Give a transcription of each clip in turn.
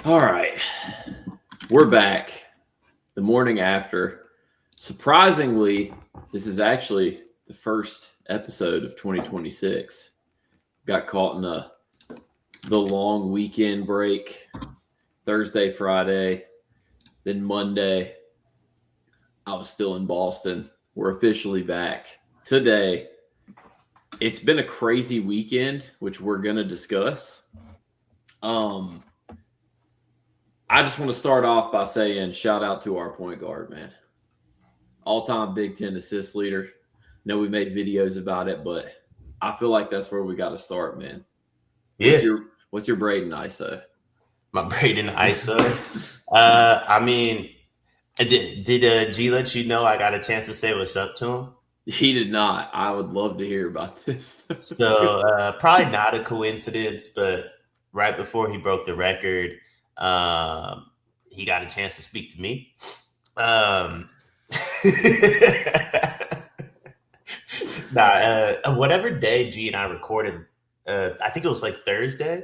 All right. We're back. The morning after. Surprisingly, this is actually the first episode of 2026. Got caught in the long weekend break. Thursday, Friday, then Monday. I was still in Boston. We're officially back today. It's been a crazy weekend, which we're going to discuss. I just want to start off by saying shout out to our point guard, man. All-time Big Ten assist leader. Know we made videos about it, but I feel like that's where we got to start, man. Yeah, What's your Braden ISO? my Braden ISO. I mean, did G let you know I got a chance to say what's up to him? He did not. I would love to hear about this. So probably not a coincidence, but right before he broke the record, he got a chance to speak to me. Whatever day G and I recorded, I think it was like Thursday,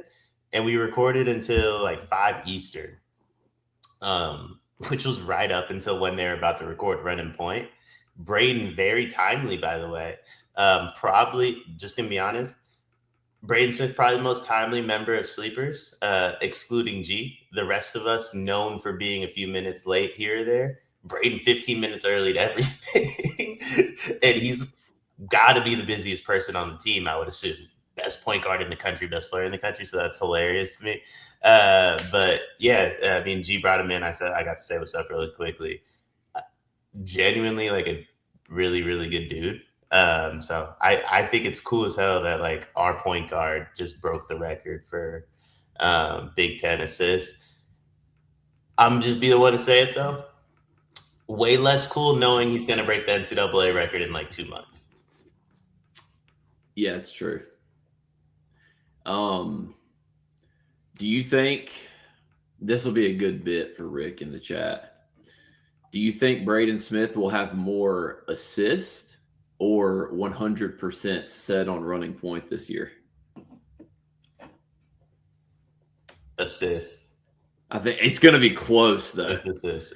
and we recorded until like 5 Eastern, which was right up until when they were about to record Running Point. Braden, very timely, by the way. Probably, just gonna be honest, Braden Smith, probably the most timely member of Sleepers, excluding G. The rest of us known for being a few minutes late here or there. Braden 15 minutes early to everything. And he's got to be the busiest person on the team, I would assume. Best point guard in the country, best player in the country. So that's hilarious to me. But yeah, I mean, G brought him in. I said, I got to say what's up really quickly. Genuinely like a really, really good dude. So I think it's cool as hell that like our point guard just broke the record for Big Ten assists. I'm just be the one to say it though. Way less cool knowing he's going to break the NCAA record in like 2 months. Yeah, it's true. Do you think this will be a good bit for Rick in the chat? Do you think Braden Smith will have more assists or 100% set on Running Point this year? Assist. I think it's going to be close, though. It's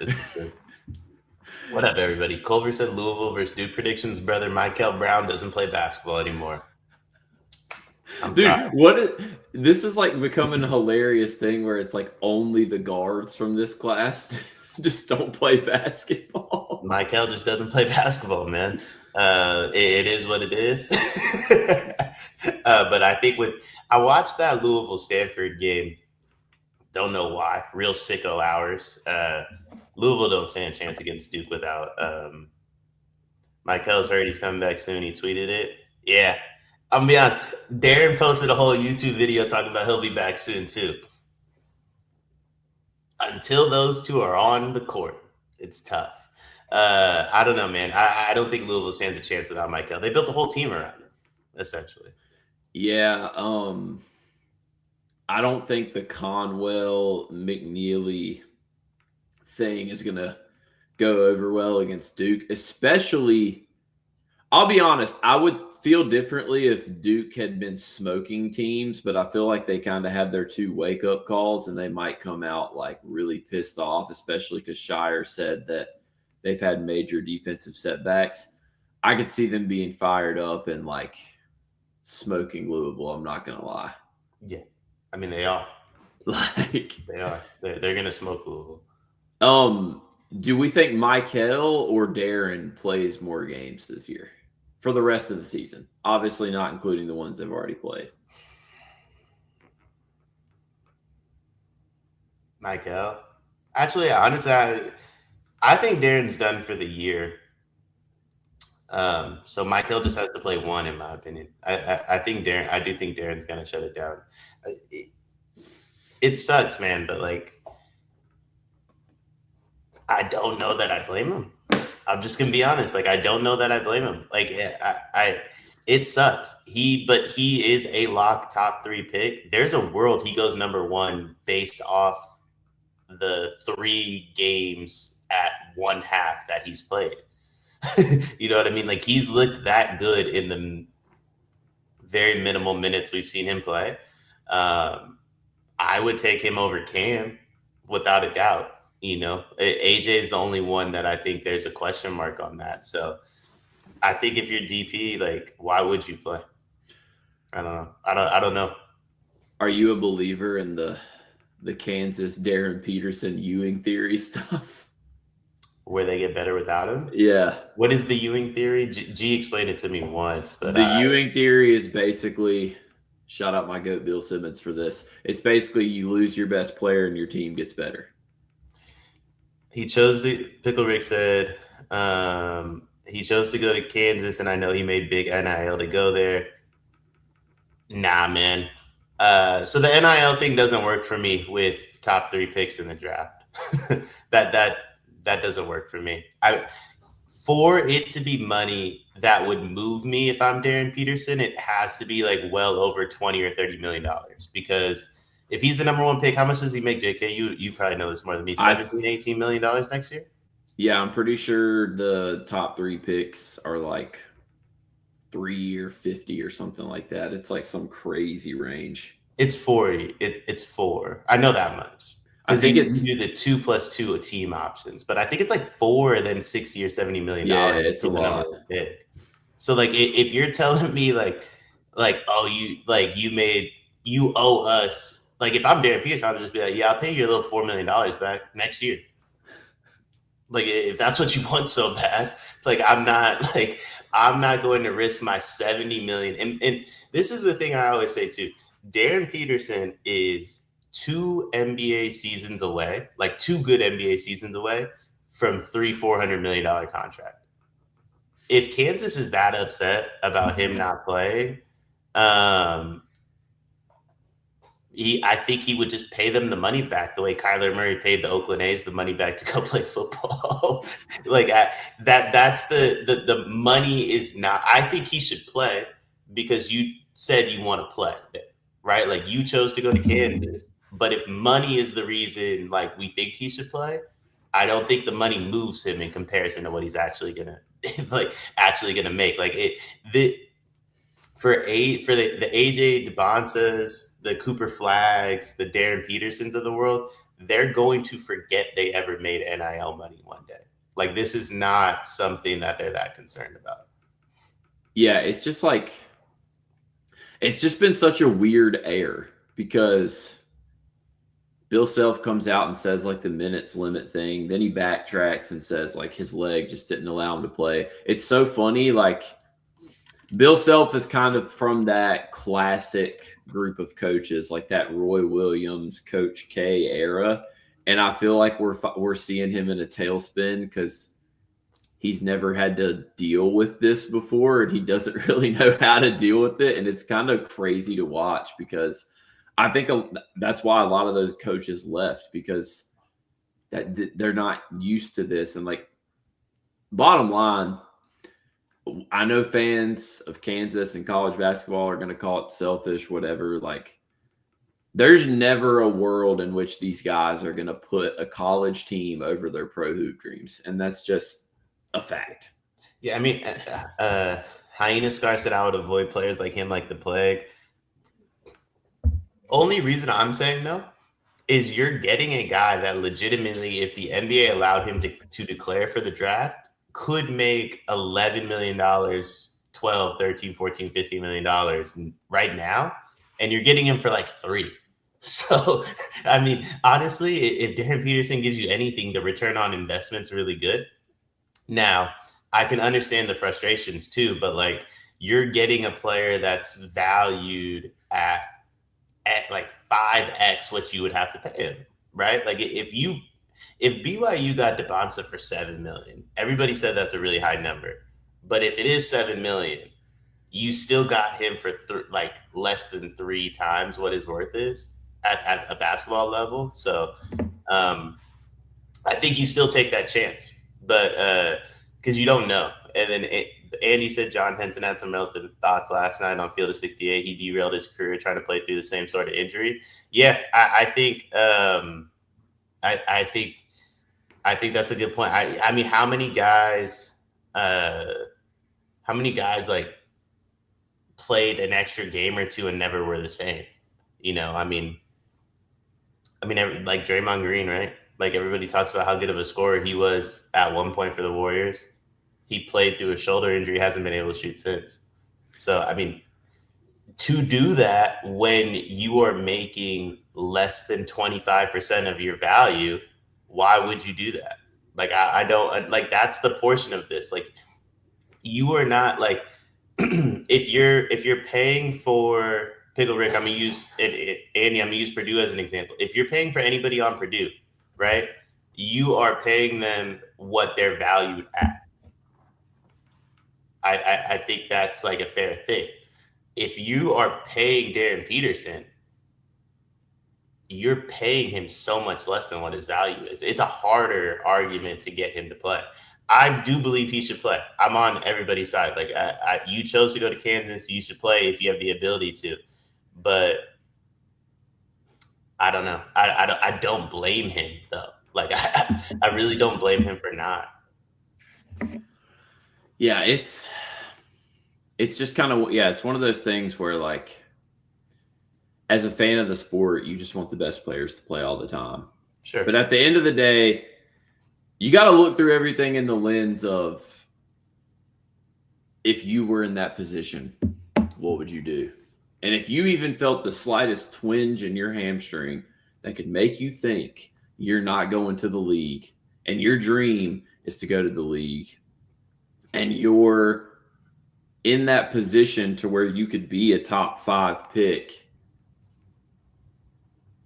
What up, everybody? Culver said Louisville versus Duke predictions. Brother Michael Brown doesn't play basketball anymore. This is like becoming a hilarious thing where it's like only the guards from this class just don't play basketball. Michael just doesn't play basketball, man. It is what it is. But I think I watched that Louisville Stanford game. Don't know why. Real sicko hours. Louisville don't stand a chance against Duke without Michael's heard he's coming back soon. He tweeted it. Yeah. I'm gonna be honest. Darren posted a whole YouTube video talking about he'll be back soon too. Until those two are on the court, it's tough. I don't know, man. I don't think Louisville stands a chance without Michael. They built a whole team around him, essentially. Yeah. I don't think the Conwell McNeely thing is going to go over well against Duke, especially, I'll be honest, I would feel differently if Duke had been smoking teams, but I feel like they kind of had their 2 wake-up calls and they might come out like really pissed off, especially because Shire said that they've had major defensive setbacks. I could see them being fired up and like smoking Louisville, I'm not going to lie. Yeah. I mean, they are. Like they are. They're going to smoke Louisville. Do we think Michael or Darren plays more games this year for the rest of the season? Obviously not including the ones they've already played. Michael? Actually, honestly, I think Darren's done for the year. So Michael just has to play 1, in my opinion. I do think Darren's going to shut it down. It sucks, man, but like, I don't know that I blame him. I'm just gonna be honest. Like, I don't know that I blame him. Like, it sucks. He is a lock top 3 pick. There's a world he goes number 1 based off the 3 games at 1/2 that he's played. You know what I mean? Like, he's looked that good in the very minimal minutes we've seen him play. I would take him over Cam. without a doubt. AJ is the only one that I think there's a question mark on that. So I think if you're DP, like, why would you play? I don't know. I don't know. Are you a believer in the Kansas Darren Peterson Ewing theory stuff? Where they get better without him? Yeah. What is the Ewing theory? G explained it to me once, but The Ewing theory is basically, shout out my goat Bill Simmons for this. It's basically you lose your best player and your team gets better. He chose Pickle Rick said he chose to go to Kansas, and I know he made big NIL to go there. Nah, man. So the NIL thing doesn't work for me with top 3 picks in the draft. that doesn't work for me. For it to be money that would move me if I'm Darren Peterson, it has to be like well over $20 or $30 million, because if he's the number 1 pick, how much does he make, JK? You probably know this more than me. $17, $18 million next year? Yeah, I'm pretty sure the top 3 picks are like 3 or 50 or something like that. It's like some crazy range. It's 40. It's 4. I know that much. I think you do the 2 plus 2 team options, but I think it's like 4 and then $60 or $70 million. Yeah, it's a lot. So like, if you're telling me like, oh, you owe us. Like, if I'm Darren Peterson, I'll just be like, yeah, I'll pay you a little $4 million back next year. Like, if that's what you want so bad, like, I'm not going to risk my $70 million. And this is the thing I always say too. Darren Peterson is 2 NBA seasons away, like 2 good NBA seasons away from $400 million contract. If Kansas is that upset about him not playing, I think he would just pay them the money back the way Kyler Murray paid the Oakland A's the money back to go play football. Like, that's the money is not. I think he should play because you said you want to play, right? Like, you chose to go to Kansas, but if money is the reason, like, we think he should play, I don't think the money moves him in comparison to what he's actually gonna make. Like, for the AJ DeBonsas, the Cooper Flags, the Darren Petersons of the world, they're going to forget they ever made NIL money one day. Like, this is not something that they're that concerned about. Yeah, it's just been such a weird air because Bill Self comes out and says like the minutes limit thing. Then he backtracks and says like his leg just didn't allow him to play. It's so funny. Like, Bill Self is kind of from that classic group of coaches, like that Roy Williams, Coach K era. And I feel like we're seeing him in a tailspin because he's never had to deal with this before and he doesn't really know how to deal with it. And it's kind of crazy to watch because I think that's why a lot of those coaches left, because they're not used to this. And like, bottom line, I know fans of Kansas and college basketball are going to call it selfish, whatever. Like, there's never a world in which these guys are going to put a college team over their pro hoop dreams. And that's just a fact. Yeah, I mean, Hyena Scar said I would avoid players like him like the plague. Only reason I'm saying no is you're getting a guy that legitimately, if the NBA allowed him to declare for the draft, could make $11 million, 12, 13, 14, $15 million right now. And you're getting him for like 3. So, I mean, honestly, if Darren Peterson gives you anything, the return on investment's really good. Now, I can understand the frustrations too, but like, you're getting a player that's valued at like 5x what you would have to pay him, right? Like, if BYU got DeBonsa for $7 million, everybody said that's a really high number. But if it is $7 million, you still got him for like less than 3 times what his worth is at a basketball level. So I think you still take that chance, but because you don't know. And then Andy said John Henson had some relevant thoughts last night on Field of 68. He derailed his career trying to play through the same sort of injury. Yeah, I think I think that's a good point. I mean, how many guys like played an extra game or two and never were the same? You know, I mean, I mean, like Draymond Green, right? Like everybody talks about how good of a scorer he was at one point for the Warriors. He played through a shoulder injury, hasn't been able to shoot since. So, I mean, to do that when you are making less than 25% of your value, why would you do that? Like, I don't like that's the portion of this. Like, you are not like if you're paying for Pickle Rick, I'm gonna use Andy, I'm gonna use Purdue as an example. If you're paying for anybody on Purdue, right, you are paying them what they're valued at. I think that's like a fair thing. If you are paying Darren Peterson, you're paying him so much less than what his value is. It's a harder argument to get him to play. I do believe he should play. I'm on everybody's side. Like you chose to go to Kansas, you should play if you have the ability to. But I don't know. I don't blame him though. Like I really don't blame him for not. Yeah, it's just kind of it's one of those things where like as a fan of the sport, you just want the best players to play all the time. Sure. But at the end of the day, you got to look through everything in the lens of if you were in that position, what would you do? And if you even felt the slightest twinge in your hamstring that could make you think you're not going to the league and your dream is to go to the league and you're in that position to where you could be a top 5 pick,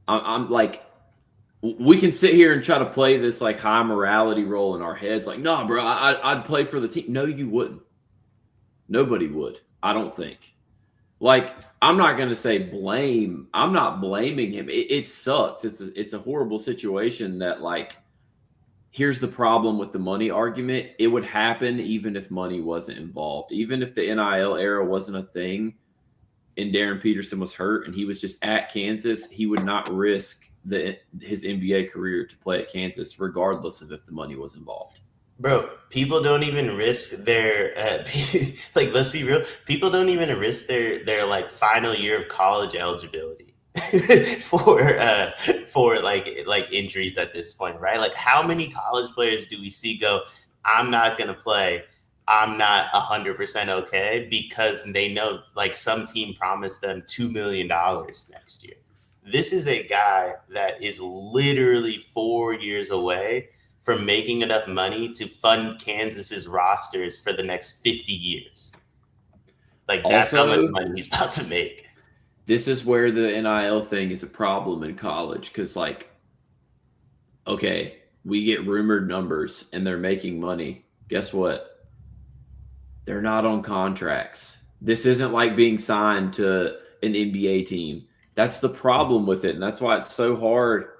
I'm like, we can sit here and try to play this like high morality role in our heads. Like, no, bro, I'd play for the team. No, you wouldn't. Nobody would. I don't think. Like, I'm not going to say blame. I'm not blaming him. It sucks. It's a horrible situation that like, here's the problem with the money argument. It would happen even if money wasn't involved. Even if the NIL era wasn't a thing and Darren Peterson was hurt and he was just at Kansas, he would not risk his NBA career to play at Kansas, regardless of if the money was involved. Bro, people don't even risk their like. Let's be real. People don't even risk their like final year of college eligibility for like injuries at this point, right? Like, how many college players do we see go, I'm not gonna play. I'm not 100% okay because they know like some team promised them $2 million next year. This is a guy that is literally 4 years away from making enough money to fund Kansas's rosters for the next 50 years. Like, that's Also, how much money he's about to make. This is where the NIL thing is a problem in college because, like, okay, we get rumored numbers and they're making money. Guess what? They're not on contracts. This isn't like being signed to an NBA team. That's the problem with it. And that's why it's so hard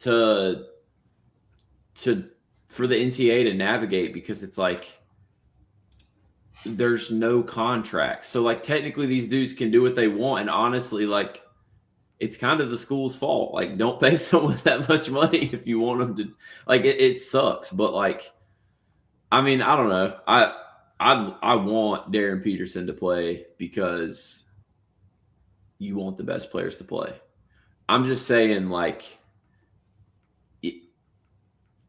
for the NCAA to navigate because it's like there's no contracts. So like technically these dudes can do what they want. And honestly, like it's kind of the school's fault. Like don't pay someone that much money if you want them to. Like it sucks. But like, I mean, I don't know. I want Darren Peterson to play because you want the best players to play. I'm just saying, like,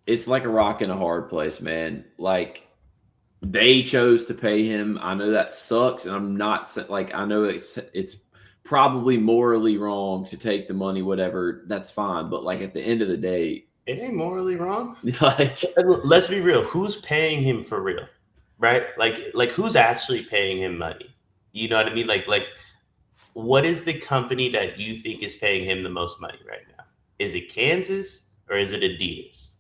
it's like a rock in a hard place, man. Like, they chose to pay him. I know that sucks, and I'm not like I know it's probably morally wrong to take the money, whatever. That's fine, but like at the end of the day, it ain't morally wrong. Like, let's be real. Who's paying him for real? Right? Like who's actually paying him money? You know what I mean? Like what is the company that you think is paying him the most money right now? Is it Kansas or is it Adidas?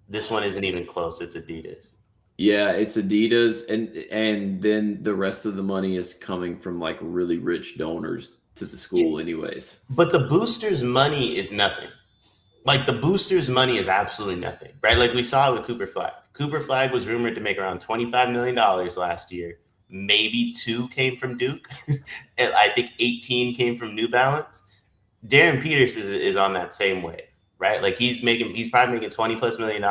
This one isn't even close. It's Adidas. Yeah, it's Adidas, and then the rest of the money is coming from like really rich donors to the school, anyways. But the boosters' money is nothing. Like the boosters' money is absolutely nothing, right? Like we saw it with Cooper Flag. Cooper Flag was rumored to make around $25 million last year. Maybe 2 came from Duke. And I think 18 came from New Balance. Darren Peterson is on that same wave, right? Like he's probably making $20+ million.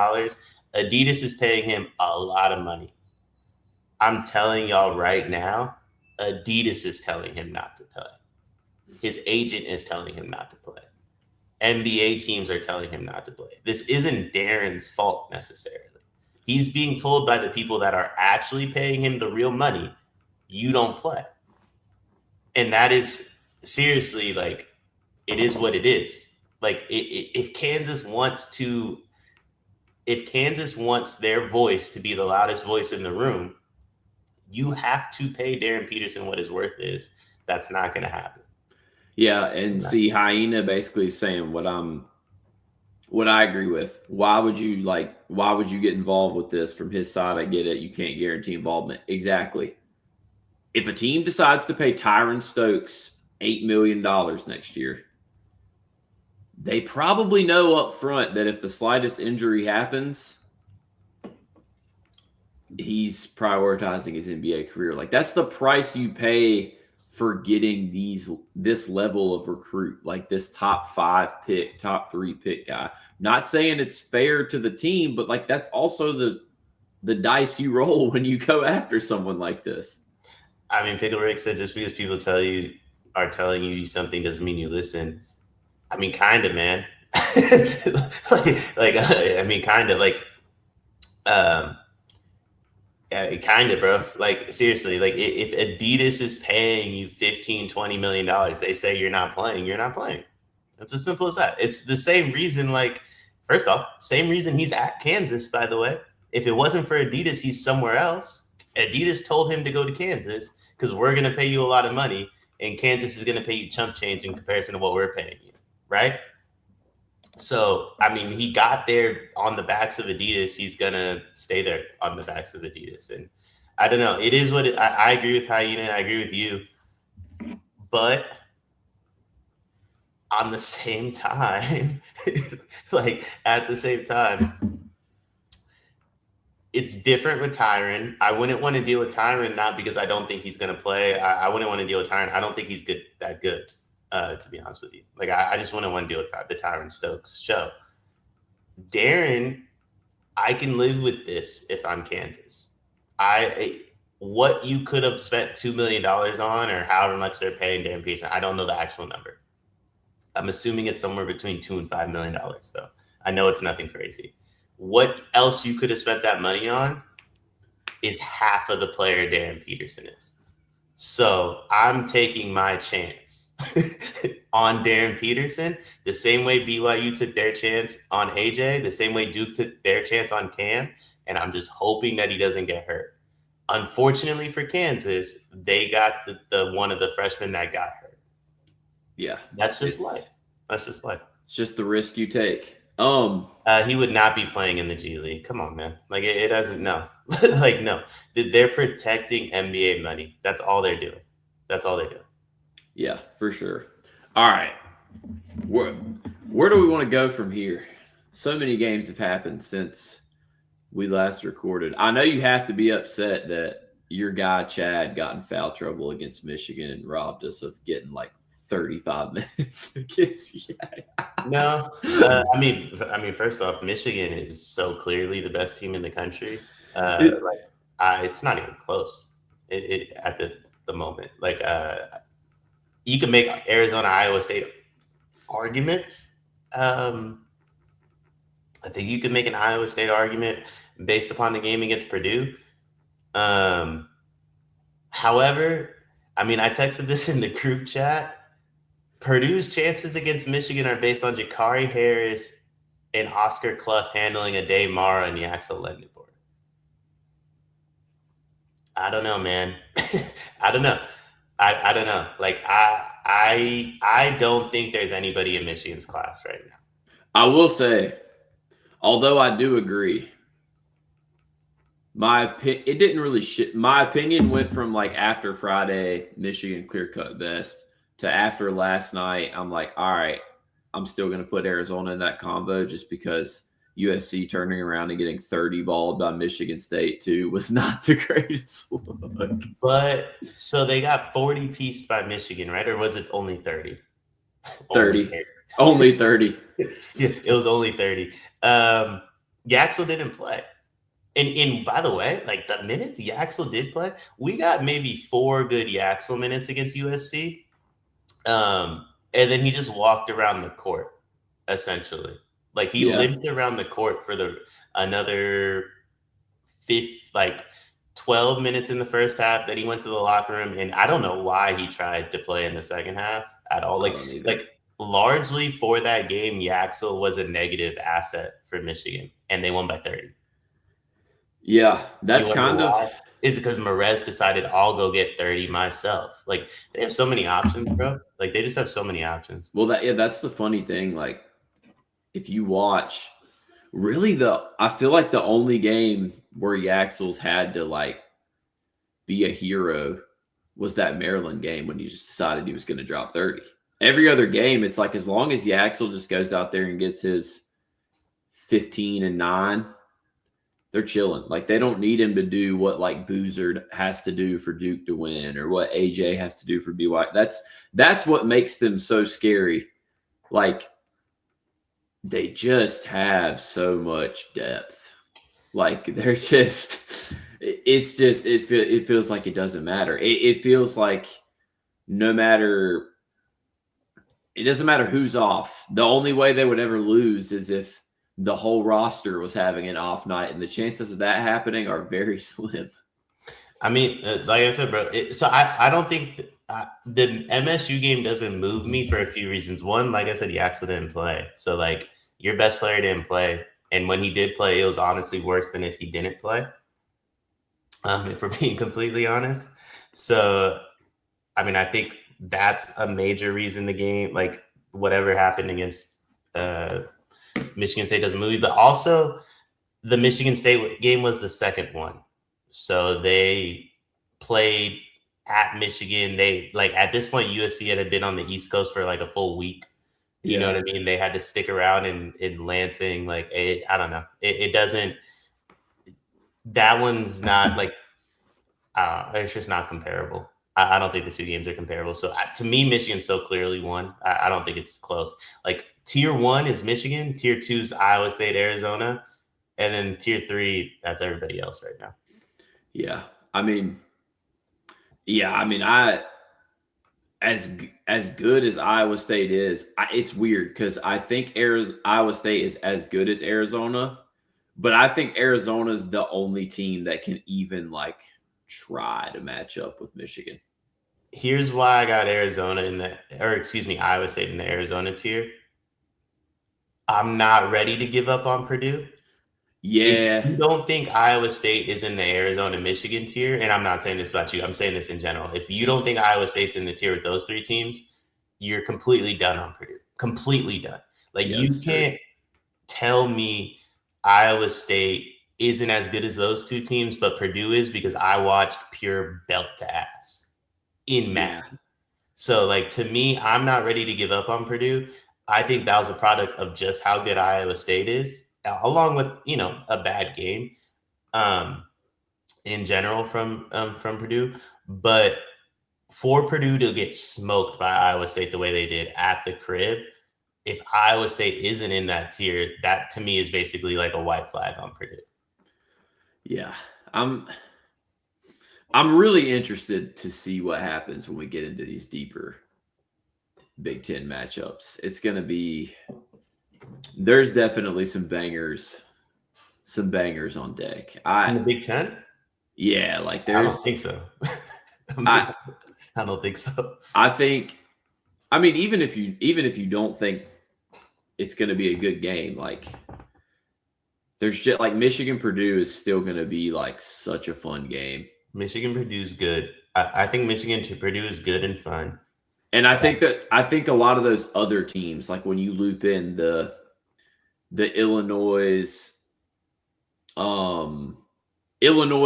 Adidas is paying him a lot of money. I'm telling y'all right now, Adidas is telling him not to play. His agent is telling him not to play. NBA teams are telling him not to play. This isn't Darren's fault necessarily. He's being told by the people that are actually paying him the real money, you don't play. And that is seriously, like, it is what it is. Like, if Kansas wants their voice to be the loudest voice in the room, you have to pay Darren Peterson what his worth is. That's not going to happen. Yeah, and see, Hyena basically saying what I agree with. Why would you get involved with this from his side? I get it. You can't guarantee involvement. Exactly. If a team decides to pay Tyron Stokes $8 million next year, they probably know up front that if the slightest injury happens, he's prioritizing his NBA career. Like, that's the price you pay for getting this level of recruit, like this top 5 pick, top 3 pick guy. Not saying it's fair to the team, but like that's also the dice you roll when you go after someone like this. I mean, Pickle Rick said just because people are telling you something doesn't mean you listen. I mean, kind of, man. I mean, kind of, like, yeah, kind of, bro. Like, seriously, like, if Adidas is paying you $15-20 million, they say you're not playing, you're not playing. It's as simple as that. It's the same reason, like, first off, same reason he's at Kansas, by the way. If it wasn't for Adidas, he's somewhere else. Adidas told him to go to Kansas because we're going to pay you a lot of money, and Kansas is going to pay you chump change in comparison to what we're paying you, right? So, I mean, he got there on the backs of Adidas. He's going to stay there on the backs of Adidas. And I don't know. It is what I agree with Hyena. I agree with you. But on the same time, at the same time, it's different with Tyron. I wouldn't want to deal with Tyron, not because I don't think he's going to play. I wouldn't want to deal with Tyron. I don't think he's that good, to be honest with you. Like, I just wouldn't want to deal with the Tyron Stokes show. Darren, I can live with this if I'm Kansas. What you could have spent $2 million on, or however much they're paying Darren Peterson, I don't know the actual number. I'm assuming it's somewhere between $2 and $5 million, though. I know it's nothing crazy. What else you could have spent that money on is half of the player Darren Peterson is. So I'm taking my chance on Darren Peterson the same way BYU took their chance on AJ, the same way Duke took their chance on Cam, and I'm just hoping that he doesn't get hurt. Unfortunately for Kansas, they got the one of the freshmen that got hurt. Yeah. That's just life. That's just life. It's just the risk you take. He would not be playing in the G League. Come on, man. Like, it doesn't, no. Like, no. They're protecting NBA money. That's all they're doing. That's all they're doing. Yeah, for sure. All right. Where do we want to go from here? So many games have happened since we last recorded. I know you have to be upset that your guy Chad got in foul trouble against Michigan and robbed us of getting like 35 minutes against No, I mean, first off, Michigan is so clearly the best team in the country. It's not even close. At the moment, you can make Arizona, Iowa State arguments. I think you could make an Iowa State argument based upon the game against Purdue. However, I mean, I texted this in the group chat. Purdue's chances against Michigan are based on Jakari Harris and Oscar Clough handling a Day Mara and Yaxel Lendenborg. I don't know, man. I don't know. I don't know. Like, I don't think there's anybody in Michigan's class right now. I will say, although I do agree, my opinion went from like after Friday, Michigan clear-cut best, to after last night, I'm like, all right, I'm still going to put Arizona in that combo just because USC turning around and getting 30 balled by Michigan State too was not the greatest look. But so they got 40 pieced by Michigan, right? Or was it only 30? 30. Only 30. Yeah, it was only 30. Yaxel didn't play. And by the way, like the minutes Yaxel did play, we got maybe 4 good Yaxel minutes against USC. And then he just walked around the court. essentially. Like he limped around the court for another 12 minutes in the first half. Then he went to the locker room, and I don't know why he tried to play in the second half at all. Like largely for that game, Yaxel was a negative asset for Michigan, and they won by 30. Yeah, that's kind of. It's because Merez decided I'll go get 30 myself. Like they have so many options, bro. Like they just have so many options. Well, that's the funny thing. Like if you watch, really I feel like the only game where Yaxel's had to like be a hero was that Maryland game when he just decided he was going to drop 30. Every other game, it's like as long as Yaxel just goes out there and gets his 15 and 9, they're chilling. Like they don't need him to do what like Boozer has to do for Duke to win or what AJ has to do for BY. That's what makes them so scary. Like they just have so much depth. Like they're just, it feels like it doesn't matter. It feels like it doesn't matter who's off. The only way they would ever lose is if the whole roster was having an off night, and the chances of that happening are very slim. I mean, like I said, bro, so I don't think the MSU game doesn't move me for a few reasons. One, like I said, Yaxel didn't play. So, like, your best player didn't play. And when he did play, it was honestly worse than if he didn't play, if we're being completely honest. So, I mean, I think that's a major reason the game, like, whatever happened against Michigan State doesn't move. But also, the Michigan State game was the second one. So they played at Michigan. They like at this point, USC had been on the East Coast for like a full week. You know what I mean? They had to stick around in Lansing. Like I don't know. It doesn't. That one's not like. It's just not comparable. I don't think the two games are comparable. So to me, Michigan so clearly won. I don't think it's close. Like tier 1 is Michigan. Tier 2 is Iowa State, Arizona, and then tier 3 that's everybody else right now. Yeah. I mean, as good as Iowa State is, it's weird because I think Iowa State is as good as Arizona, but I think Arizona is the only team that can even like try to match up with Michigan. Here's why I got Iowa State in the Arizona tier. I'm not ready to give up on Purdue. Yeah. If you don't think Iowa State is in the Arizona-Michigan tier, and I'm not saying this about you, I'm saying this in general. If you don't think Iowa State's in the tier with those three teams, you're completely done on Purdue. Completely done. Like you can't tell me Iowa State isn't as good as those two teams, but Purdue is, because I watched pure belt to ass in math. Yeah. So like to me, I'm not ready to give up on Purdue. I think that was a product of just how good Iowa State is, along with, a bad game in general from Purdue. But for Purdue to get smoked by Iowa State the way they did at the crib, if Iowa State isn't in that tier, that to me is basically like a white flag on Purdue. Yeah, I'm really interested to see what happens when we get into these deeper Big Ten matchups. It's going to be, there's definitely some bangers on deck. In the Big Ten? Yeah, like there's. I don't think so. I don't think so. I mean, even if you don't think it's going to be a good game, like there's just like Michigan Purdue is still going to be like such a fun game. Michigan Purdue's good. I think Michigan to Purdue is good and fun. And I think a lot of those other teams, like when you loop in the Illinois,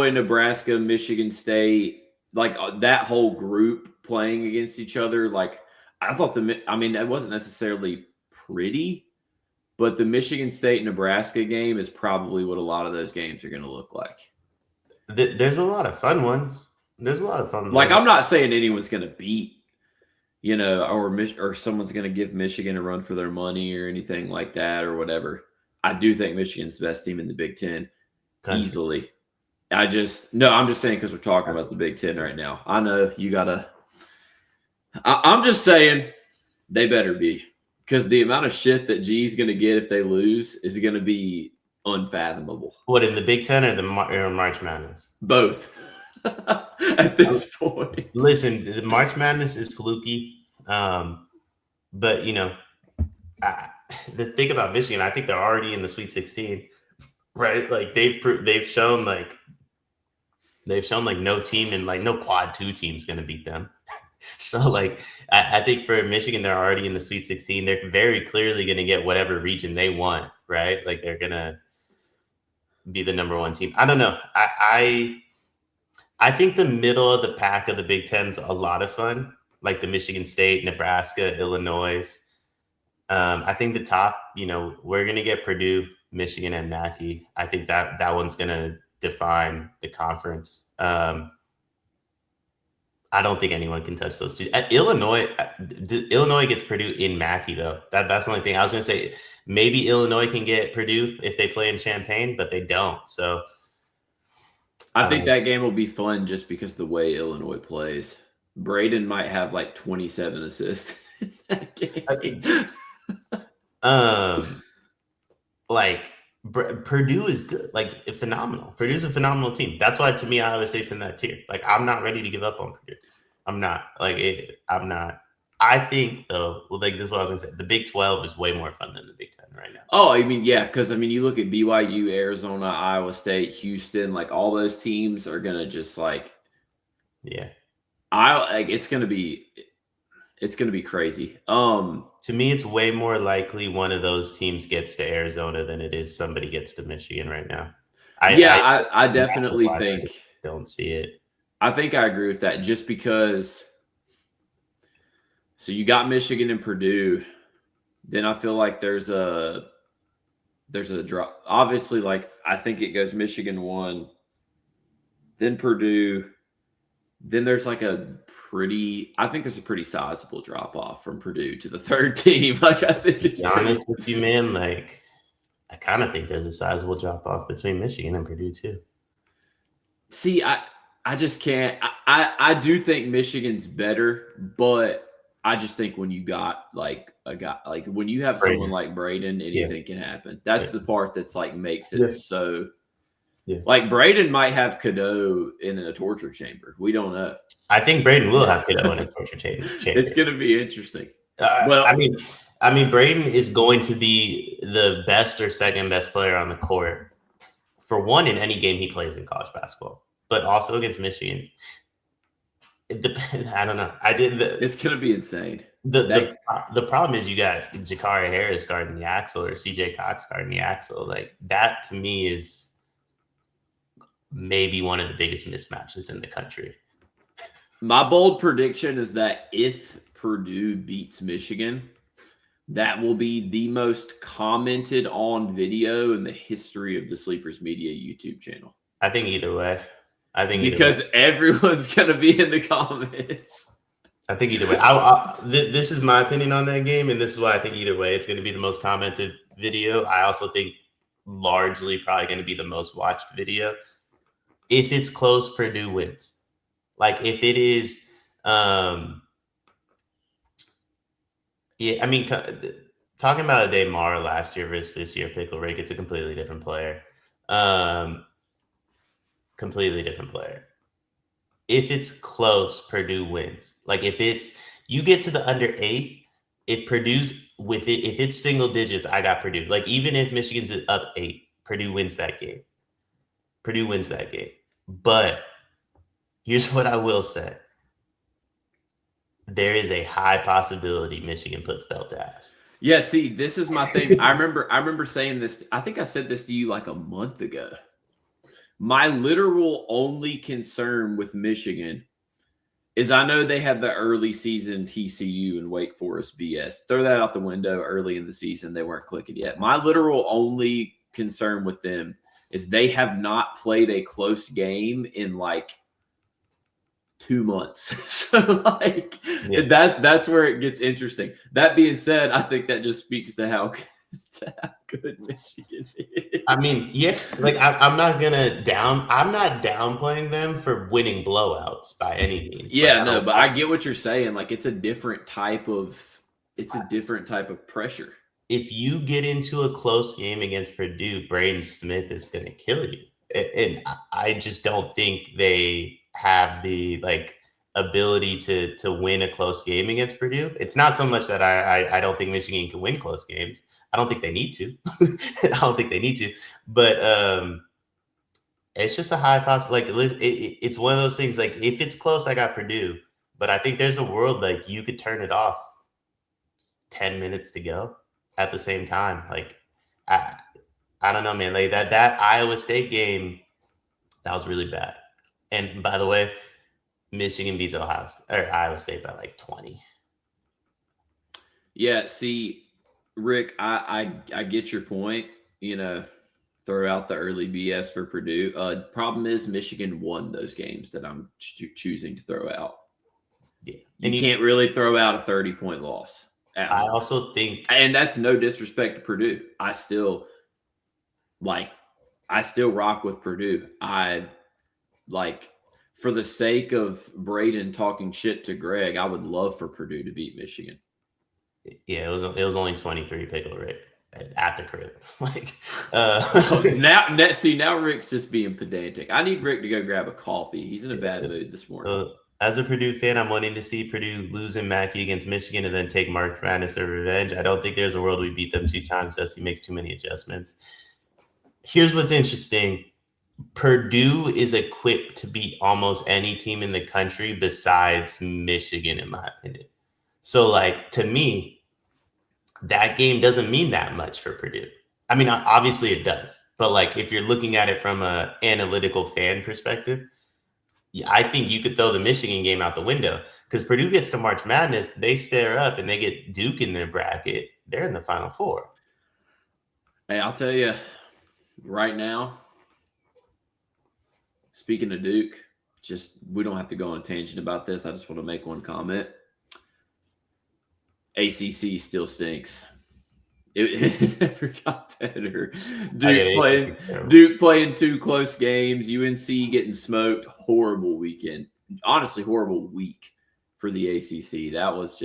Nebraska, Michigan State, like that whole group playing against each other, like I thought that wasn't necessarily pretty, but the Michigan State Nebraska game is probably what a lot of those games are going to look like. There's a lot of fun ones. Like I'm not saying anyone's going to beat, or someone's going to give Michigan a run for their money or anything like that or whatever. I do think Michigan's the best team in the Big Ten easily. I'm just saying because we're talking about the Big Ten right now. I know you got to – I'm just saying they better be Because the amount of shit that G's going to get if they lose is going to be unfathomable. What, in the Big Ten or the March Madness? Both. At this point. Listen, the March Madness is fluky. But, you know, the thing about Michigan, I think they're already in the Sweet 16, right? Like they've shown like no team and like no quad 2 team's going to beat them. So like I think for Michigan, they're already in the Sweet 16. They're very clearly going to get whatever region they want, right? Like they're going to be the number 1 team. I don't know. I think the middle of the pack of the Big Ten's a lot of fun, like the Michigan State, Nebraska, Illinois. I think the top, you know, we're going to get Purdue, Michigan, and Mackey. I think that one's going to define the conference. I don't think anyone can touch those two. Illinois gets Purdue in Mackey, though. That's the only thing. I was going to say maybe Illinois can get Purdue if they play in Champaign, but they don't. So I think that game will be fun just because of the way Illinois plays. Braden might have like 27 assists in that game. Like Purdue is good, like phenomenal. Purdue's a phenomenal team. That's why, to me, I always say it's in that tier. Like I'm not ready to give up on Purdue. I'm not. I'm not. I think though, well, like this is what I was gonna say. The Big 12 is way more fun than the Big 10 right now. Oh, I mean, yeah, because I mean, you look at BYU, Arizona, Iowa State, Houston, like all those teams are gonna just like, yeah, it's gonna be crazy. To me, it's way more likely one of those teams gets to Arizona than it is somebody gets to Michigan right now. I definitely think don't see it. I think I agree with that just because. So you got Michigan and Purdue, then I feel like there's a drop. Obviously, like I think it goes Michigan 1, then Purdue, then there's like I think there's a pretty sizable drop off from Purdue to the 3rd team. Like I think it's honest with you, man. Like I kind of think there's a sizable drop off between Michigan and Purdue too. See, I just can't. I do think Michigan's better, but I just think when you got like a guy, like when you have someone like Braden, anything can happen. That's the part that's like makes it so. Yeah. Like Braden might have Cadeau in a torture chamber. We don't know. I think Braden will have Cadeau in a torture chamber. It's going to be interesting. Well, I mean, Braden is going to be the best or second best player on the court for one in any game he plays in college basketball, but also against Michigan. I don't know. It's going to be insane. The problem is you got Jakari Harris guarding the Axel or CJ Cox guarding the Axel. Like that to me is maybe one of the biggest mismatches in the country. My bold prediction is that if Purdue beats Michigan, that will be the most commented on video in the history of the Sleepers Media YouTube channel. I think either way. Because everyone's going to be in the comments. I think either way. This is my opinion on that game, and this is why I think either way it's going to be the most commented video. I also think largely probably going to be the most watched video. If it's close, Purdue wins. Like if it is, I mean, talking about Ade Mara last year versus this year, Pickle Rick, it's a completely different player. Completely different player. If it's close, Purdue wins. Like if you get to the under 8, if Purdue's with it, if it's single digits, I got Purdue. Like even if Michigan's up 8, Purdue wins that game. But here's what I will say. There is a high possibility Michigan puts belt ass. Yeah, see, this is my thing. I remember saying this. I think I said this to you like a month ago. My literal only concern with Michigan is I know they had the early season TCU and Wake Forest BS. Throw that out the window early in the season. They weren't clicking yet. My literal only concern with them is they have not played a close game in like 2 months. So like that's where it gets interesting. That being said, I think that just speaks to how good Michigan is. I mean, yeah, like I'm not downplaying them for winning blowouts by any means. Yeah, but I get what you're saying. Like it's a different type of It's a different type of pressure. If you get into a close game against Purdue, Braden Smith is going to kill you. And I just don't think they have the ability to win a close game against Purdue. It's not so much that I don't think Michigan can win close games. I don't think they need to. I don't think they need to. But it's just a high possibility. It's one of those things. Like, if it's close, I got Purdue. But I think there's a world like you could turn it off 10 minutes to go at the same time. Like, I don't know, man. Like that Iowa State game, that was really bad. And by the way, Michigan beats Iowa State by like 20. Yeah, see, Rick, I get your point. Throw out the early BS for Purdue. Problem is, Michigan won those games that I'm choosing to throw out. Yeah, you can't really throw out a 30-point loss. I also think, and that's no disrespect to Purdue. I still rock with Purdue. For the sake of Braden talking shit to Greg, I would love for Purdue to beat Michigan. Yeah, it was only 23, Pickle Rick, at the crib. Now Rick's just being pedantic. I need Rick to go grab a coffee. He's in a bad mood this morning. As a Purdue fan, I'm wanting to see Purdue lose in Mackey against Michigan and then take March Madness or revenge. I don't think there's a world we beat them 2 times. Dusty makes too many adjustments. Here's what's interesting. Purdue is equipped to beat almost any team in the country besides Michigan, in my opinion. So, to me, that game doesn't mean that much for Purdue. I mean, obviously it does. But, if you're looking at it from an analytical fan perspective, I think you could throw the Michigan game out the window, because Purdue gets to March Madness, they stare up and they get Duke in their bracket. They're in the Final Four. Hey, I'll tell you right now, speaking of Duke, we don't have to go on a tangent about this. I just want to make one comment. ACC still stinks. It never got better. Duke playing 2 close games. UNC getting smoked. Horrible weekend. Honestly, horrible week for the ACC. That was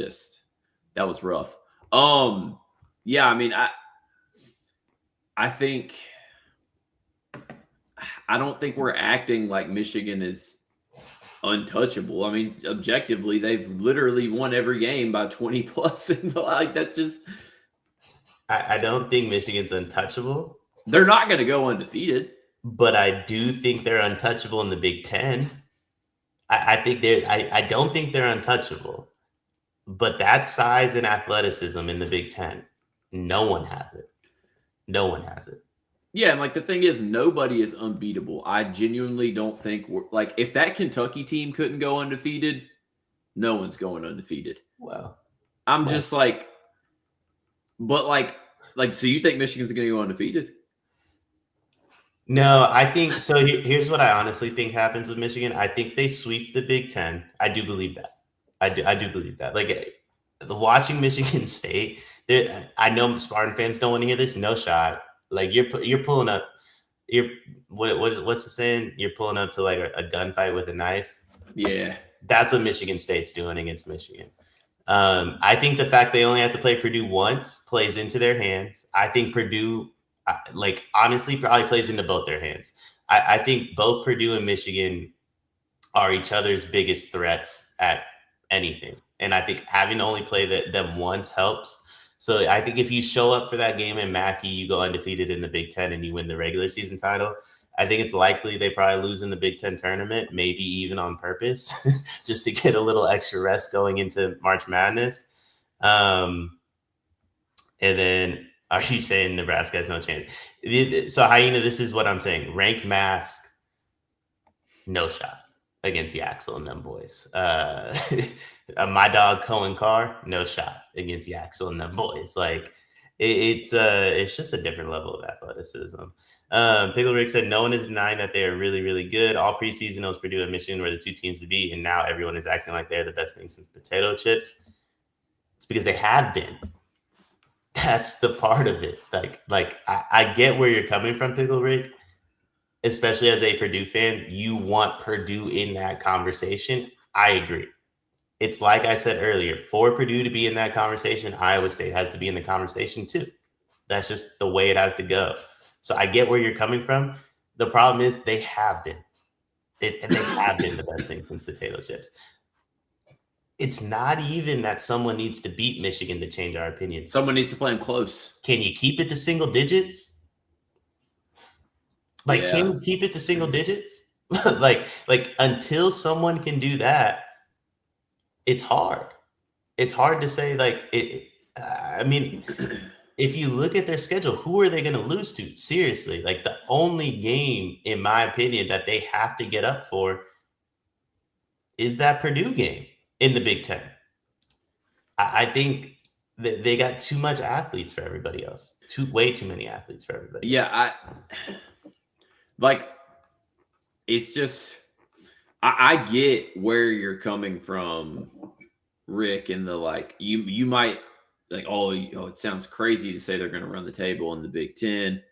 rough. Yeah, I mean, I don't think we're acting like Michigan is untouchable. I mean, objectively, they've literally won every game by 20 plus. That's just. I don't think Michigan's untouchable. They're not going to go undefeated. But I do think they're untouchable in the Big Ten. I don't think they're untouchable. But that size and athleticism in the Big Ten, no one has it. No one has it. Yeah, and the thing is, nobody is unbeatable. I genuinely don't think if that Kentucky team couldn't go undefeated, no one's going undefeated. Well, I'm just so you think Michigan's going to go undefeated? No, I think so. Here's what I honestly think happens with Michigan. I think they sweep the Big Ten. I do believe that. I do believe that. Watching Michigan State, I know Spartan fans don't want to hear this. No shot. You're pulling up. What's the saying? You're pulling up to a gunfight with a knife. Yeah, that's what Michigan State's doing against Michigan. I think the fact they only have to play Purdue once plays into their hands. I think Purdue, honestly, probably plays into both their hands. I think both Purdue and Michigan are each other's biggest threats at anything. And I think having to only play them once helps. So I think if you show up for that game in Mackey, you go undefeated in the Big Ten and you win the regular season title. I think it's likely they probably lose in the Big Ten tournament, maybe even on purpose, just to get a little extra rest going into March Madness. And then, are you saying Nebraska has no chance? So, Hyena, this is what I'm saying. Rank Mask, no shot against Yaxel and them boys. My dog Cohen Carr, no shot against Yaxel and them boys. It's just a different level of athleticism. Pickle Rick said no one is denying that they are really, really good. All preseason, it was Purdue and Michigan were the 2 teams to beat, and now everyone is acting like they're the best thing since potato chips. It's because they have been. That's the part of it. I get where you're coming from, Pickle Rick, especially as a Purdue fan. You want Purdue in that conversation. I agree. it's like I said earlier, for Purdue to be in that conversation, Iowa State has to be in the conversation too. That's just the way it has to go. So I get where you're coming from. The problem is they have been. And they have been the best thing since potato chips. It's not even that someone needs to beat Michigan to change our opinions. Someone needs to play them close. Can you keep it to single digits? Like, can you keep it to single digits? like until someone can do that, it's hard. It's hard to say, like, I mean, if you look at their schedule, who are they going to lose to? Seriously, like the only game, in my opinion, that they have to get up for is that Purdue game in the Big Ten. I think that they got too much athletes for everybody else. Way too many athletes for everybody. Yeah, it's just I get where you're coming from, Rick, and the like. You might. Like, it sounds crazy to say they're going to run the table in the Big Ten.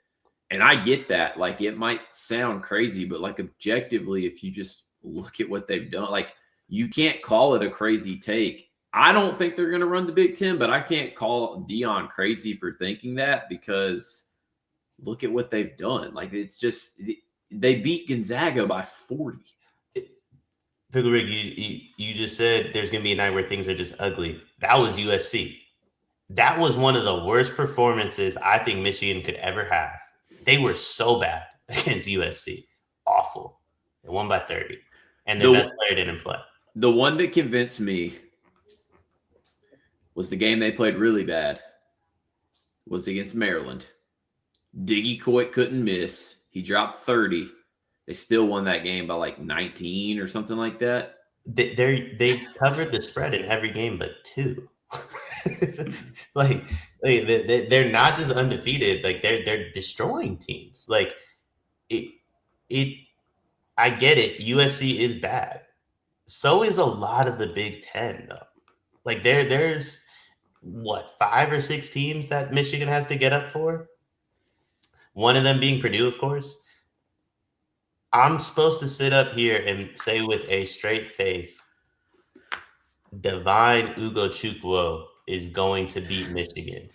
And I get that. Like, it might sound crazy, but like objectively, if you just look at what they've done, like you can't call it a crazy take. I don't think they're going to run the Big Ten, but I can't call Deion crazy for thinking that because look at what they've done. Like, it's just, they beat Gonzaga by 40. Pickle Rick, you just said there's going to be a night where things are just ugly. That was USC. That was one of the worst performances I think Michigan could ever have. They were so bad against USC. Awful. They won by 30. And their best player didn't play. The one that convinced me was the game they played really bad. Was against Maryland. Diggy Coit couldn't miss. He dropped 30. They still won that game by like 19 or something like that. They covered the spread in every game but 2. like they're not just undefeated, like they're destroying teams. Like I get it, USC is bad, so is a lot of the Big Ten though. Like there's what, 5 or 6 teams that Michigan has to get up for, one of them being Purdue, of course. I'm supposed to sit up here and say with a straight face Divine Ugochukwu is going to beat Michigan.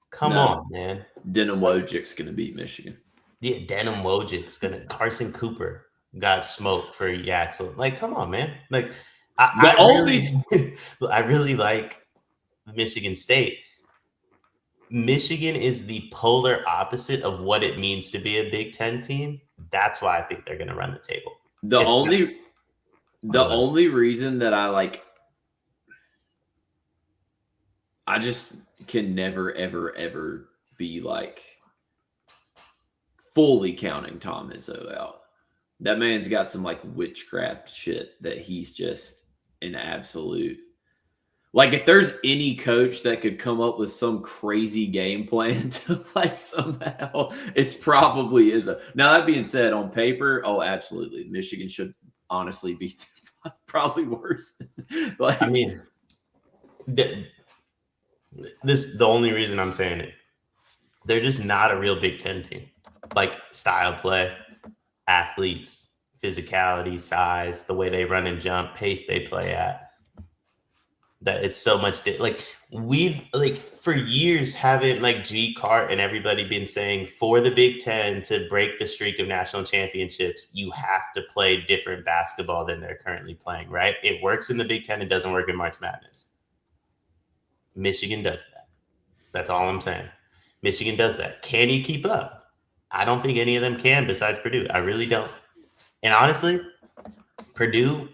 Come on, man. Denham Wojcik's going to beat Michigan. Yeah, Denham Wojcik's going to. Carson Cooper got smoked for Yaxel. Like, come on, man. Like, I really like Michigan State. Michigan is the polar opposite of what it means to be a Big Ten team. That's why I think they're going to run the table. The only reason that I just can never, ever, ever be like fully counting Tom Izzo out. That man's got some like witchcraft shit that he's just an absolute. Like, if there's any coach that could come up with some crazy game plan to like somehow, it's probably Izzo. Now, that being said, on paper, absolutely. Michigan should honestly be probably worse. Like, I mean, the only reason I'm saying it, they're just not a real Big Ten team. Like, style play, athletes, physicality, size, the way they run and jump, pace they play at. That it's so much like we've like for years haven't like G Cart and everybody been saying for the Big Ten to break the streak of national championships, you have to play different basketball than they're currently playing, right? It works in the Big Ten. It doesn't work in March Madness. Michigan does that. That's all I'm saying. Michigan does that. Can he keep up? I don't think any of them can besides Purdue. I really don't. And honestly, Purdue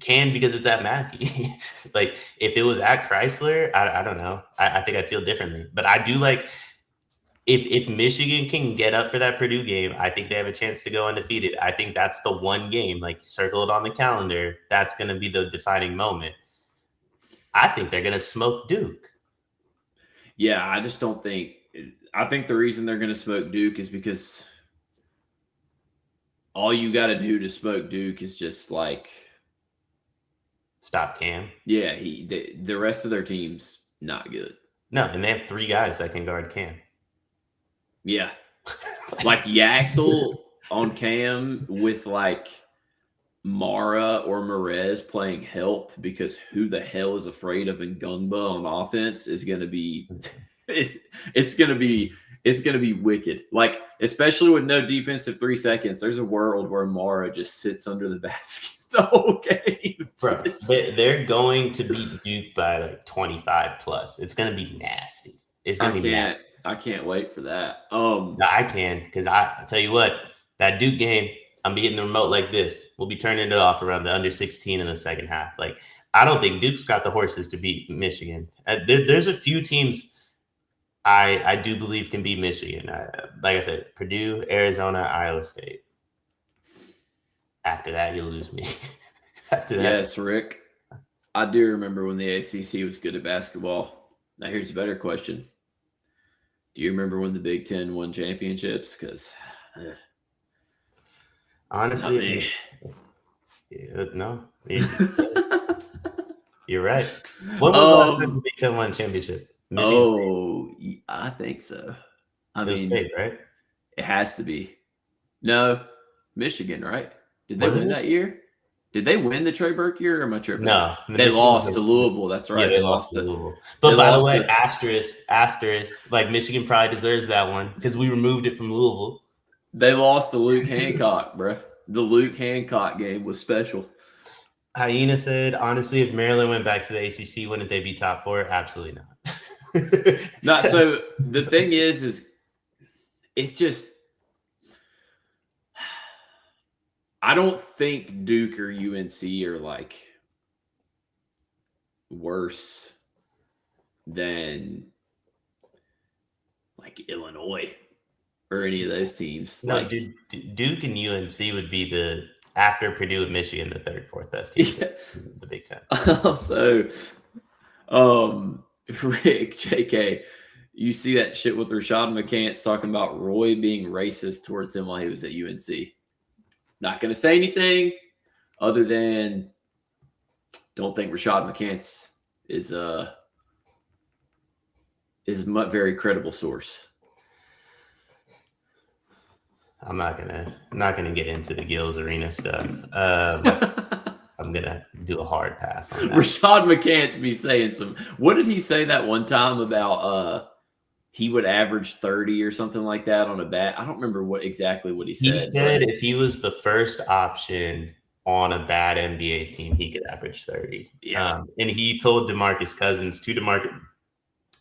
can because it's at Mackey. Like, if it was at Chrysler, I don't know. I think I'd feel differently. But I do like if Michigan can get up for that Purdue game, I think they have a chance to go undefeated. I think that's the one game, like circle it on the calendar. That's going to be the defining moment. I think they're going to smoke Duke. Yeah, I just don't think – I think the reason they're going to smoke Duke is because all you got to do to smoke Duke is just like – stop Cam. Yeah, the rest of their team's not good. No, and they have 3 guys that can guard Cam. Yeah. Like Yaxel on Cam with like Mara or Merez playing help, because who the hell is afraid of Ngungba on offense is going to be it's going to be wicked. Like, especially with no defensive 3 seconds, there's a world where Mara just sits under the basket the whole game. Bro, they're going to beat Duke by like 25 plus. It's going to be nasty. It's going to be nasty. I can't wait for that. I can, because I tell you what, that Duke game, I'm be hitting the remote like this. We'll be turning it off around the under 16 in the second half. Like, I don't think Duke's got the horses to beat Michigan. There's a few teams I do believe can beat Michigan. Like I said, Purdue, Arizona, Iowa State. After that, you lose me. After that, yes, Rick. I do remember when the ACC was good at basketball. Now, here's a better question. Do you remember when the Big Ten won championships? Because honestly, no. You're right. When was the last time the Big Ten won championship? Michigan State? I think so. I mean, State, right? It has to be. No, Michigan, right? Did they win that year? Did they win the Trey Burke year, or am I tripping? No. They lost to Louisville. That's right. Yeah, they lost to Louisville. But by the way, asterisk, like Michigan probably deserves that one because we removed it from Louisville. They lost to Luke Hancock, bro. The Luke Hancock game was special. Hyena said, honestly, if Maryland went back to the ACC, wouldn't they be top 4? Absolutely not. Not so. The thing is it's just, I don't think Duke or UNC are like worse than like Illinois or any of those teams. No, like Duke and UNC would be after Purdue and Michigan, the 3rd, 4th best teams in the Big Ten. So, Rick, JK, you see that shit with Rashad McCants talking about Roy being racist towards him while he was at UNC. Not going to say anything other than don't think Rashad McCants is a very credible source. I'm not gonna get into the Gills Arena stuff. I'm gonna do a hard pass on that. Rashad McCants be saying some. What did he say that one time about? He would average 30 or something like that on a bat. I don't remember exactly what he said. He said if he was the first option on a bad NBA team, he could average 30. Yeah. And he told DeMarcus Cousins to DeMarcus.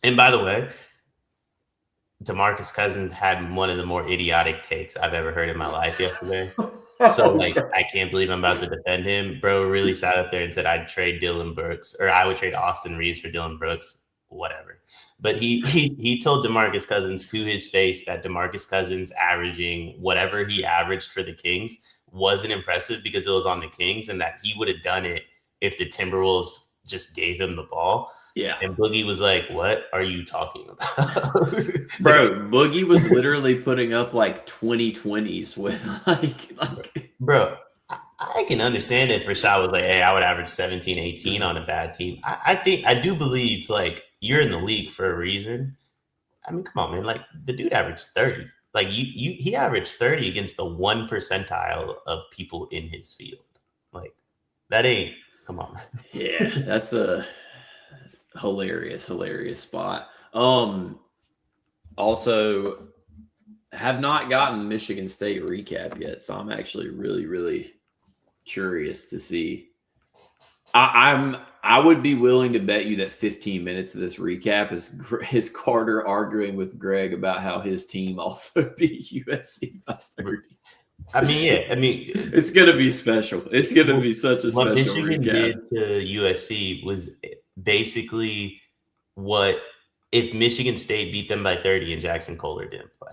And by the way, DeMarcus Cousins had one of the more idiotic takes I've ever heard in my life yesterday. So, like, I can't believe I'm about to defend him. Bro really sat up there and said I'd trade Dylan Brooks, or I would trade Austin Reeves for Dylan Brooks, whatever. But he told DeMarcus Cousins to his face that DeMarcus Cousins averaging whatever he averaged for the Kings wasn't impressive because it was on the Kings, and that he would have done it if the Timberwolves just gave him the ball. Yeah. And Boogie was like, what are you talking about? Bro, Boogie was literally putting up like 2020s with like Bro, I can understand if Rashad was like, hey, I would average 17, 18 on a bad team. I do believe, like, you're in the league for a reason. I mean, come on, man. Like, the dude averaged 30. Like, he averaged 30 against the 1 percentile of people in his field. Like, that ain't, come on. Yeah, that's a hilarious spot. Also, have not gotten Michigan State recap yet, so I'm actually really, really curious to see. I would be willing to bet you that 15 minutes of this recap is Carter arguing with Greg about how his team also beat USC by 30. I mean, yeah. I mean, it's gonna be special. It's gonna be such a special Michigan recap. did to USC was basically what if Michigan State beat them by 30 and Jackson Kohler didn't play.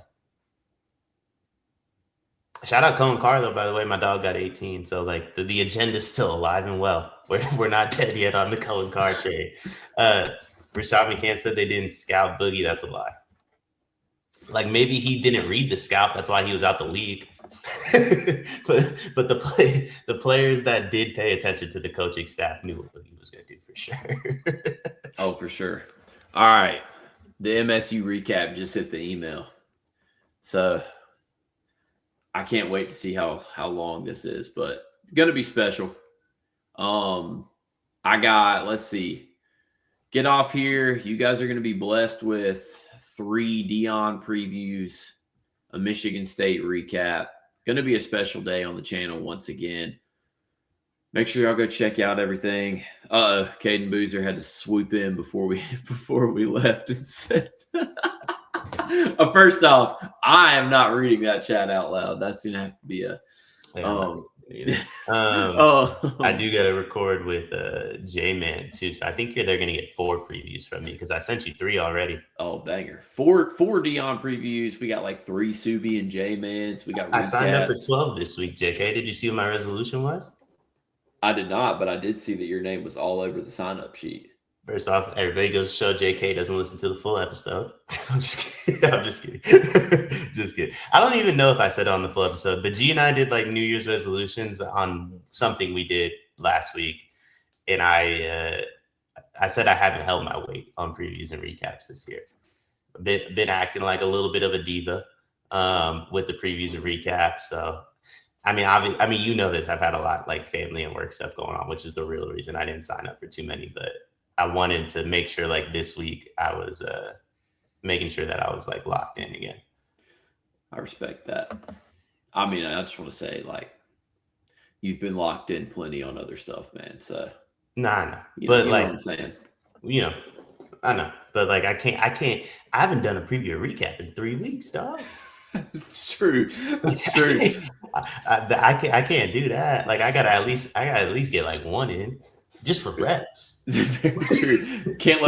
Shout out Cohen Carlo, by the way. My dog got 18, so like the agenda's still alive and well. We're not dead yet on the Cohen Carr trade. Rashad McCants said they didn't scout Boogie. That's a lie. Like, maybe he didn't read the scout. That's why he was out the league. but the players that did pay attention to the coaching staff knew what Boogie was going to do for sure. Oh, for sure. All right. The MSU recap just hit the email. So I can't wait to see how long this is, but gonna be special. I got, let's see, get off here. You guys are gonna be blessed with 3 Deion previews, a Michigan State recap. Gonna be a special day on the channel once again. Make sure y'all go check out everything. Caden Boozer had to swoop in before we left and said, first off, I am not reading that chat out loud. That's gonna have to be a. I do got to record with J-Man too, so I think they're gonna get 4 previews from me because I sent you 3 already. Oh, banger! 4 Deion previews. We got like 3 Subi and J-Mans. We got. I signed up for 12 this week. JK, did you see what my resolution was? I did not, but I did see that your name was all over the sign-up sheet. First off, everybody goes show JK doesn't listen to the full episode. I'm just kidding. Just kidding. I don't even know if I said it on the full episode, but G and I did like New Year's resolutions on something we did last week. And I said I haven't held my weight on previews and recaps this year. Been acting like a little bit of a diva with the previews and recaps. So, I mean, you know this. I've had a lot like family and work stuff going on, which is the real reason I didn't sign up for too many, but I wanted to make sure like this week I was making sure that I was like locked in again. I respect that. I mean, I just want to say like you've been locked in plenty on other stuff, man. So nah. You but know like what I'm saying. I know. But like I haven't done a preview or recap in 3 weeks, dog. It's true. It's true. I can't do that. Like I gotta at least get like 1 in. Just for reps. Very true. Can't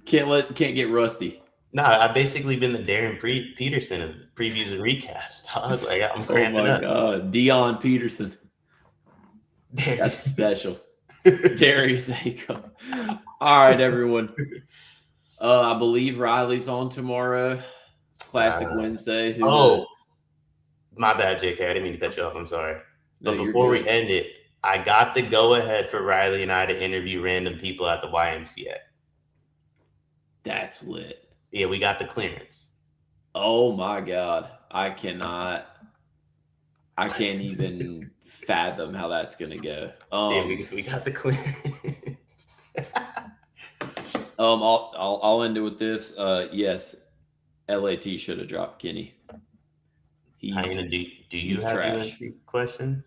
get rusty. No, I've basically been the Darren Peterson of previews and recaps, dog. Like I'm cramping up. Oh my God, Deion Peterson. That's special. Darius Acom. All right, everyone. I believe Riley's on tomorrow. Classic Wednesday. Who knows? My bad, JK. I didn't mean to cut you off. I'm sorry. No, but before we end it, I got the go-ahead for Riley and I to interview random people at the YMCA. That's lit. Yeah, we got the clearance. Oh my God. I can't even fathom how that's going to go. Yeah, we got the clearance. I'll end it with this. Yes, LAT should have dropped Kenny. Do you have a UNC question?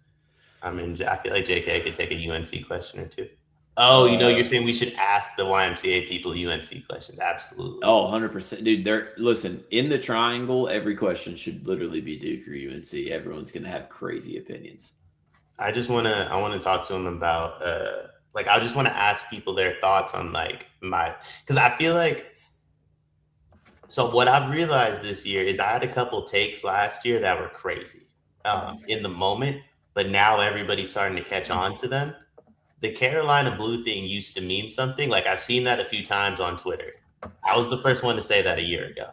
I mean, I feel like JK could take a UNC question or 2. Oh, you're saying we should ask the YMCA people UNC questions. Absolutely. Oh, 100%. Dude, listen, in the triangle, every question should literally be Duke or UNC. Everyone's going to have crazy opinions. I want to talk to them about, I just want to ask people their thoughts on because I feel like, so what I've realized this year is I had a couple takes last year that were crazy in the moment, but now everybody's starting to catch on to them. The Carolina Blue thing used to mean something. Like I've seen that a few times on Twitter. I was the first one to say that a year ago.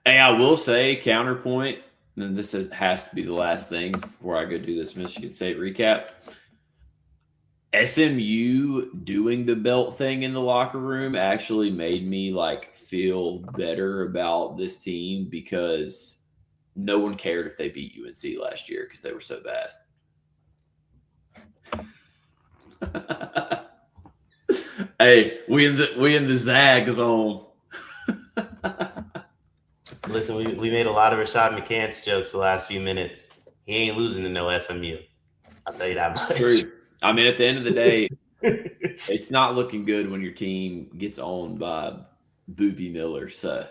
Hey, I will say counterpoint, and this has to be the last thing before I go do this Michigan State recap. SMU doing the belt thing in the locker room actually made me feel better about this team because no one cared if they beat UNC last year because they were so bad. Hey, we in the Zag zone. Listen, we made a lot of Rashad McCants jokes the last few minutes. He ain't losing to no SMU. I'll tell you that much. True. I mean, at the end of the day, it's not looking good when your team gets owned by Boopy Miller. So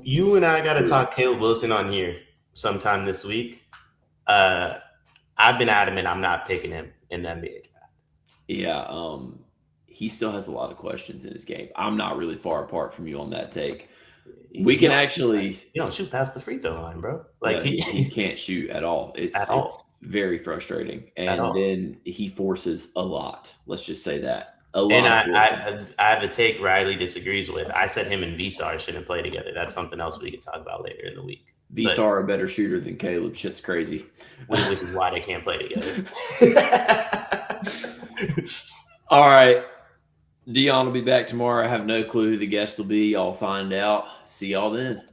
you and I got to talk Caleb Wilson on here sometime this week. I've been adamant I'm not picking him in the NBA draft. Yeah, he still has a lot of questions in his game. I'm not really far apart from you on that take. We can actually you don't shoot past the free throw line, bro. He can't shoot at all. It's very frustrating. And then he forces a lot. Let's just say that. A lot. And I have a take Riley disagrees with. I said him and Visar shouldn't play together. That's something else we can talk about later in the week. Visar a better shooter than Caleb. Shit's crazy. Which is why they can't play together. All right. Deion will be back tomorrow. I have no clue who the guest will be. I'll find out. See y'all then.